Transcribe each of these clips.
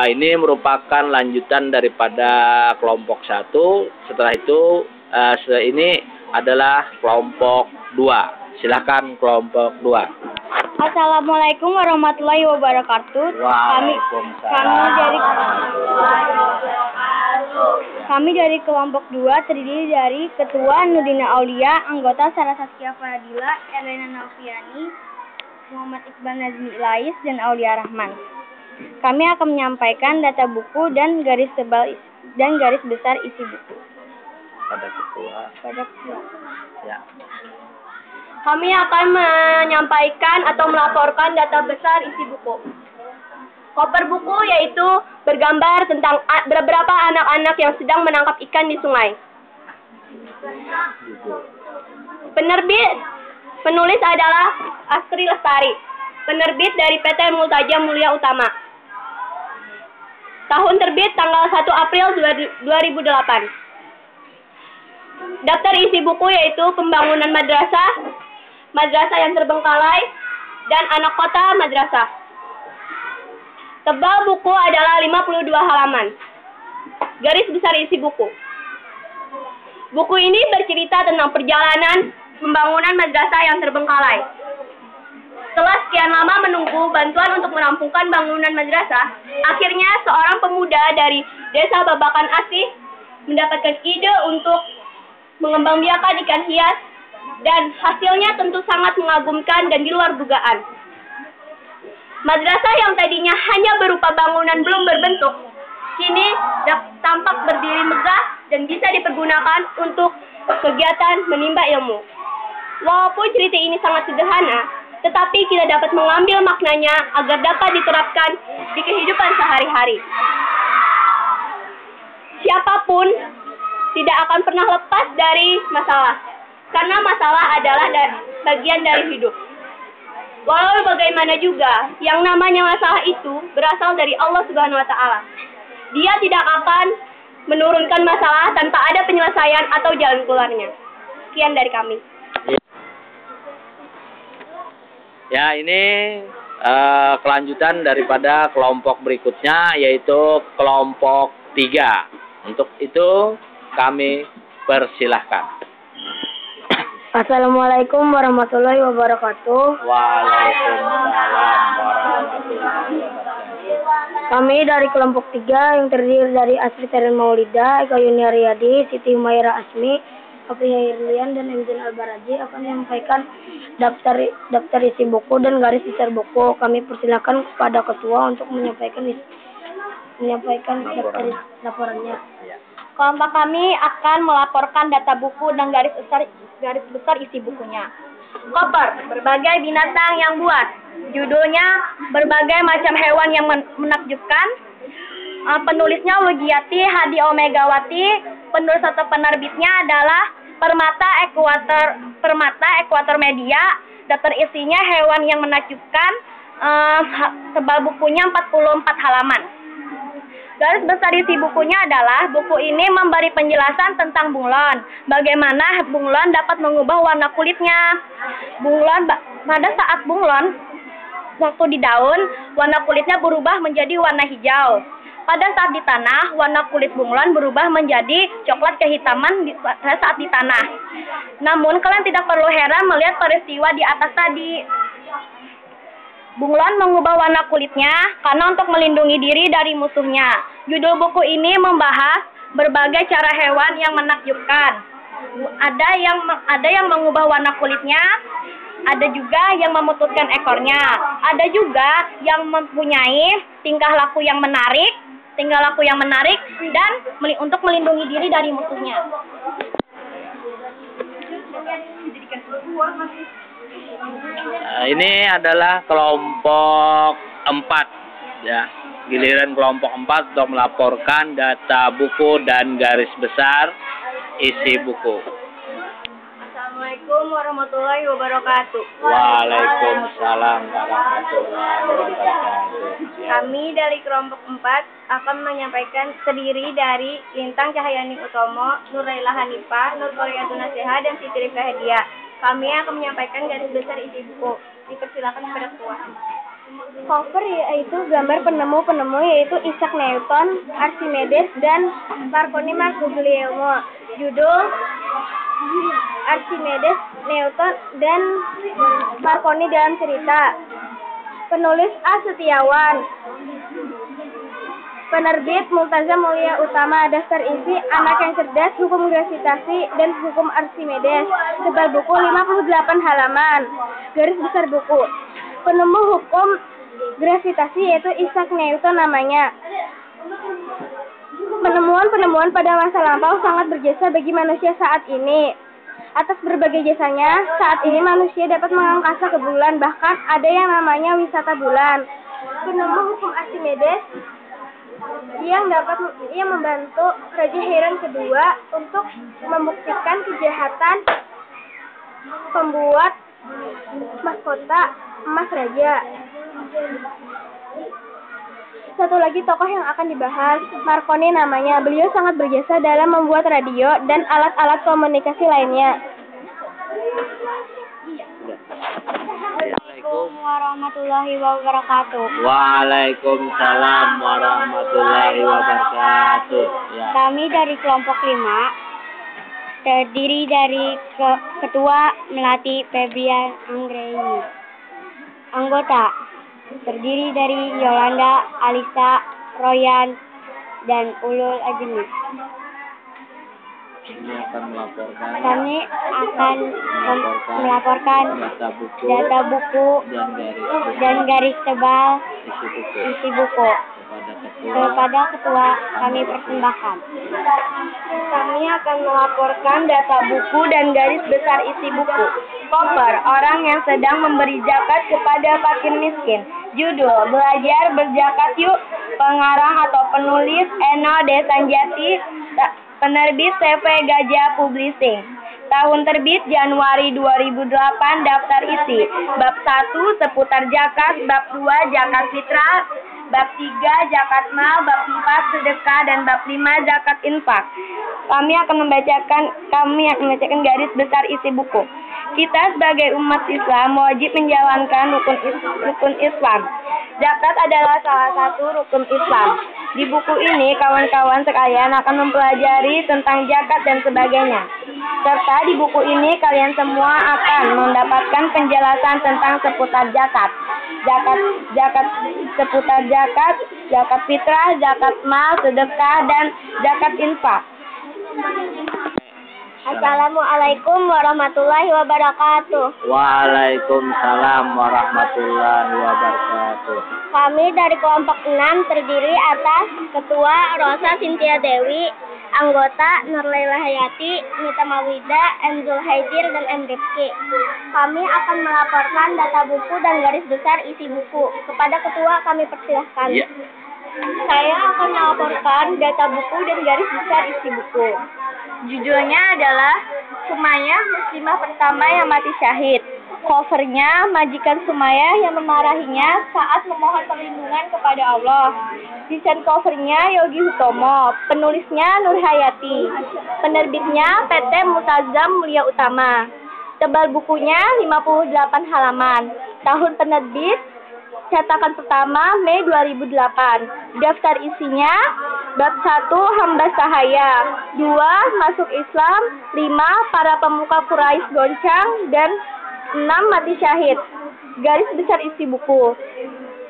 Ini merupakan lanjutan daripada kelompok 1. Setelah itu ini adalah kelompok 2. Silakan kelompok 2. Assalamualaikum warahmatullahi wabarakatuh. Kami dari kelompok 2 terdiri dari Ketua Nurdina Aulia, anggota Sarah Saskia Fadila, Erlina Naufiani, Muhammad Iqbal Nazmi Ilais, dan Aulia Rahman. Kami akan menyampaikan data buku dan garis besar isi buku. Pada ketua. Ya. Kami akan menyampaikan atau melaporkan data besar isi buku. Koper buku yaitu bergambar tentang beberapa anak-anak yang sedang menangkap ikan di sungai. Penulis adalah Astri Lestari. Penerbit dari PT Multaja Mulia Utama. Tahun terbit tanggal 1 April 2008. Daftar isi buku yaitu pembangunan madrasah yang terbengkalai, dan anak kota madrasah. Tebal buku adalah 52 halaman. Garis besar isi buku. Buku ini bercerita tentang perjalanan pembangunan madrasah yang terbengkalai. Setelah sekian lama menunggu bantuan untuk merampungkan bangunan madrasah, akhirnya seorang pemuda dari desa Babakan Asih mendapatkan ide untuk mengembangbiakan ikan hias, dan hasilnya tentu sangat mengagumkan dan di luar dugaan. Madrasah yang tadinya hanya berupa bangunan belum berbentuk, kini tampak berdiri megah dan bisa dipergunakan untuk kegiatan menimba ilmu. Walaupun cerita ini sangat sederhana, tetapi kita dapat mengambil maknanya agar dapat diterapkan di kehidupan sehari-hari. Siapapun tidak akan pernah lepas dari masalah, karena masalah adalah bagian dari hidup. Walau bagaimana juga, yang namanya masalah itu berasal dari Allah Subhanahu wa Ta'ala. Dia tidak akan menurunkan masalah tanpa ada penyelesaian atau jalan keluarnya. Sekian dari kami. Ya, ini kelanjutan daripada kelompok berikutnya, yaitu kelompok 3. Untuk itu kami persilahkan. Assalamualaikum warahmatullahi wabarakatuh. Waalaikumsalam warahmatullahi wabarakatuh. Kami dari kelompok 3 yang terdiri dari Asri Terin Maulida, Eka Yunia Riyadi, Siti Humaira Asmi, Apriya Irlian, dan Emzin Albaraji akan menyampaikan daftar isi buku dan garis besar buku. Kami persilakan kepada ketua untuk menyampaikan daftar laporannya. Kelompok kami akan melaporkan data buku dan garis besar isi bukunya. Koper, berbagai binatang yang buas. Judulnya, berbagai macam hewan yang menakjubkan. Penulisnya Wigiati Hadi Omegawati. Penulis atau penerbitnya adalah Permata Ekuator Media. Daftar isinya hewan yang menakjubkan. Tebal bukunya 44 halaman. Garis besar isi bukunya adalah buku ini memberi penjelasan tentang bunglon. Bagaimana bunglon dapat mengubah warna kulitnya. Pada saat bunglon waktu di daun, warna kulitnya berubah menjadi warna hijau. Pada saat di tanah, warna kulit bunglon berubah menjadi coklat kehitaman pada saat di tanah. Namun kalian tidak perlu heran melihat peristiwa di atas tadi. Bunglon mengubah warna kulitnya karena untuk melindungi diri dari musuhnya. Judul buku ini membahas berbagai cara hewan yang menakjubkan. Ada yang mengubah warna kulitnya, ada juga yang memutuskan ekornya, ada juga yang mempunyai tingkah laku yang menarik dan untuk melindungi diri dari musuhnya. Ini adalah kelompok 4, ya. Giliran kelompok 4 untuk melaporkan data buku dan garis besar isi buku. Assalamualaikum warahmatullahi wabarakatuh. Waalaikumsalam warahmatullahi wabarakatuh. Kami dari kelompok 4 akan menyampaikan terdiri dari Lintang Cahyani Utomo, Nuraila Hanifah, Nur Koryatun Naseha, dan Siti Rifah Hedia. Kami akan menyampaikan garis besar isi buku. Dipersilakan kepada ketua. Cover yaitu gambar penemu-penemu yaitu Isaac Newton, Archimedes, dan Marconi Guglielmo. Judul Archimedes, Newton, dan Marconi dalam cerita. Penulis A. Setiawan. Penerbit Multazam Mulia Utama. Daftar isi Anak yang Cerdas, Hukum Gravitasi, dan Hukum Archimedes. Tebal buku 58 halaman. Garis besar buku. Penemu hukum gravitasi yaitu Isaac Newton namanya. Penemuan-penemuan pada masa lampau sangat berjasa bagi manusia saat ini. Atas berbagai jasanya, saat ini manusia dapat mengangkasa ke bulan, bahkan ada yang namanya wisata bulan. Penemu hukum Archimedes yang membantu Raja Hiram kedua untuk membuktikan kejahatan pembuat mahkota emas raja. Satu lagi tokoh yang akan dibahas, Marconi namanya. Beliau sangat berjasa dalam membuat radio dan alat-alat komunikasi lainnya. Assalamualaikum warahmatullahi wabarakatuh. Waalaikumsalam warahmatullahi wabarakatuh. Ya. Kami dari kelompok 5 terdiri dari Ketua Melati Febrian Anggraini. Anggota terdiri dari Yolanda, Alisa, Royan, dan Ulul Azmi. Kami akan melaporkan data buku dan garis tebal isi buku kepada ketua kami persembahkan. Kami akan melaporkan data buku dan garis besar isi buku. Cover, orang yang sedang memberi zakat kepada fakir miskin. Judul, Belajar Berzakat Yuk. Pengarang atau penulis Eno D. Sanjati. Penerbit CV Gajah Publishing. Tahun terbit Januari 2008. Daftar isi Bab 1 seputar zakat, Bab 2 zakat fitrah, Bab 3 zakat mal, Bab 4 sedekah, dan Bab 5 zakat infak. Kami akan membacakan garis besar isi buku. Kita sebagai umat Islam wajib menjalankan rukun Islam. Zakat adalah salah satu rukun Islam. Di buku ini, kawan-kawan sekalian akan mempelajari tentang zakat dan sebagainya. Serta di buku ini, kalian semua akan mendapatkan penjelasan tentang seputar zakat. Seputar zakat, zakat fitrah, zakat mal, sedekah, dan zakat infak. Assalamualaikum warahmatullahi wabarakatuh. Waalaikumsalam warahmatullahi wabarakatuh. Kami dari kelompok 6 terdiri atas Ketua Rosa Sintia Dewi, anggota Nurlaila Hayati, Nita Mawida, Enzul Haidir, dan M. Rifki. Kami akan melaporkan data buku dan garis besar isi buku. Kepada Ketua kami persilahkan. Ya. Saya akan melaporkan data buku dan garis besar isi buku. Judulnya adalah Sumayyah, muslimah pertama yang mati syahid. Covernya majikan Sumayyah yang memarahinya saat memohon perlindungan kepada Allah. Desain covernya Yogi Hutomo, penulisnya Nur Hayati, penerbitnya PT Multazam Mulia Utama. Tebal bukunya 58 halaman. Tahun penerbit cetakan pertama Mei 2008. Daftar isinya Bab 1 Hamba Sahaya, 2 Masuk Islam, 5 Para Pemuka Quraisy Goncang, dan 6 Mati Syahid. Garis besar isi buku.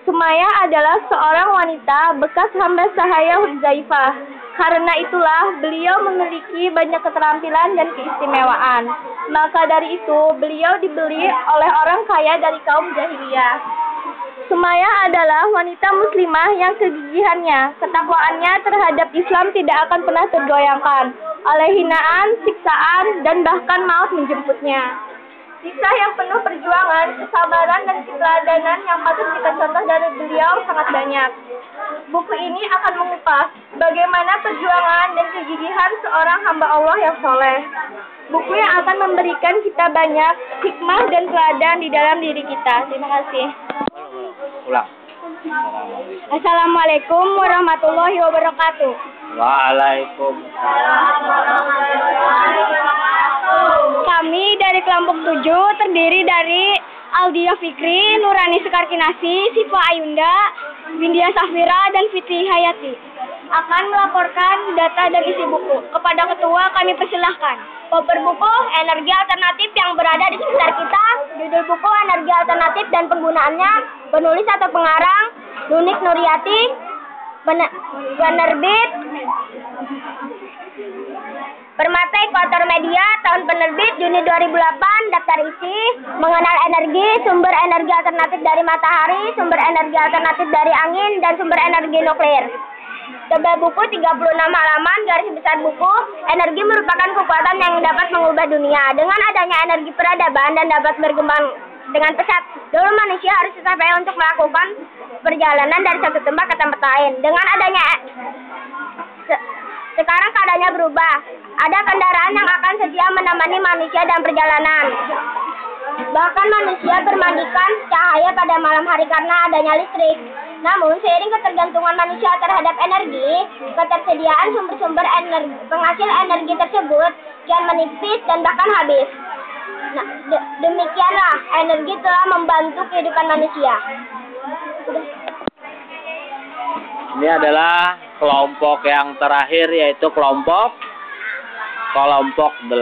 Sumayyah adalah seorang wanita bekas hamba sahaya Hudzaifah. Karena itulah beliau memiliki banyak keterampilan dan keistimewaan. Maka dari itu beliau dibeli oleh orang kaya dari kaum jahiliyah. Sumayyah adalah wanita muslimah yang kegigihannya, ketakwaannya terhadap Islam tidak akan pernah tergoyahkan oleh hinaan, siksaan, dan bahkan maut menjemputnya. Kisah yang penuh perjuangan, kesabaran, dan keteladanan yang patut kita contoh dari beliau sangat banyak. Buku ini akan mengupas bagaimana perjuangan dan kegigihan seorang hamba Allah yang soleh. Buku yang akan memberikan kita banyak hikmah dan teladan di dalam diri kita. Terima kasih. Ulang. Assalamualaikum warahmatullahi wabarakatuh. Waalaikumsalam warahmatullahi wabarakatuh. Kami dari kelompok 7 terdiri dari Audia Fikri, Nurani Sekarkinasi, Siva Ayunda, Windia Safira, dan Fitri Hayati akan melaporkan data dan isi buku. Kepada ketua kami persilahkan. Koper buku energi alternatif yang berada di sekitar kita. Judul buku energi alternatif dan penggunaannya. Penulis atau pengarang Nunik Nuriati. Penerbit Permata Ekuator Media. Tahun penerbit Juni 2008. Daftar isi mengenal energi, sumber energi alternatif dari matahari, sumber energi alternatif dari angin, dan sumber energi nuklir. Tebal buku 36 halaman. Garis besar buku, energi merupakan kekuatan yang dapat mengubah dunia. Dengan adanya energi peradaban dan dapat berkembang dengan pesat, dulu manusia harus susah payah untuk melakukan perjalanan dari satu tempat ke tempat lain. Dengan adanya sekarang keadaannya berubah. Ada kendaraan yang akan setia menemani manusia dalam perjalanan. Bahkan manusia bermandikan cahaya pada malam hari karena adanya listrik. Namun, seiring ketergantungan manusia terhadap energi, ketersediaan sumber-sumber energi, penghasil energi tersebut kian menipis dan bahkan habis. Nah, demikianlah energi telah membantu kehidupan manusia. Ini adalah kelompok yang terakhir, yaitu kelompok 8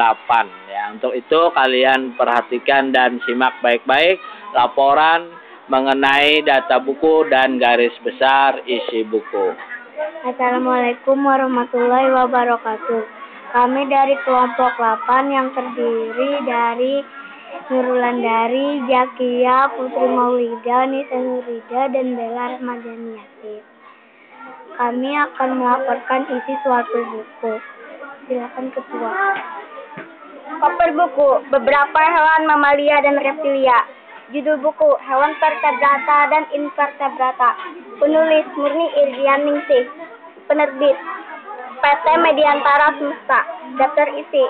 ya. Untuk itu kalian perhatikan dan simak baik-baik laporan mengenai data buku dan garis besar isi buku. Assalamualaikum warahmatullahi wabarakatuh. Kami dari kelompok 8 yang terdiri dari Nurulandari, Jakia, Putri Maulida, Nisa Nurida, dan Bella Rahmadaniati. Kami akan melaporkan isi suatu buku. Silakan ketua. Koper buku, beberapa hewan mamalia dan reptilia. Judul buku, hewan vertebrata dan invertebrata. Penulis Murni Irian Ningsih. Penerbit PT Mediantara Semesta. Daftar isi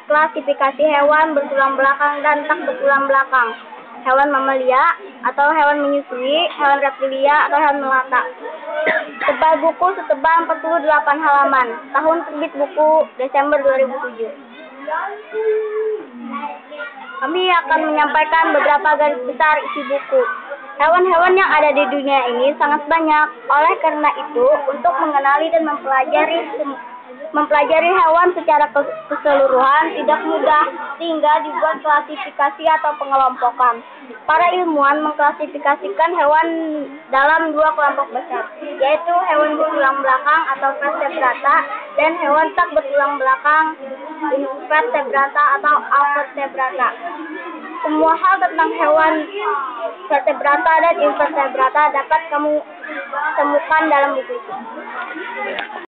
klasifikasi hewan bertulang belakang dan tak bertulang belakang. Hewan mamalia atau hewan menyusui, hewan reptilia atau hewan melata. Tebal buku setebal 48 halaman. Tahun terbit buku Desember 2007. Kami akan menyampaikan beberapa garis besar isi buku. Hewan-hewan yang ada di dunia ini sangat banyak. Oleh karena itu, untuk mengenali dan mempelajari hewan secara keseluruhan tidak mudah, sehingga dibuat klasifikasi atau pengelompokan. Para ilmuwan mengklasifikasikan hewan dalam 2 kelompok besar, yaitu hewan bertulang belakang atau vertebrata dan hewan tak bertulang belakang invertebrata atau avertebrata. Semua hal tentang hewan vertebrata dan invertebrata dapat kamu temukan dalam buku itu.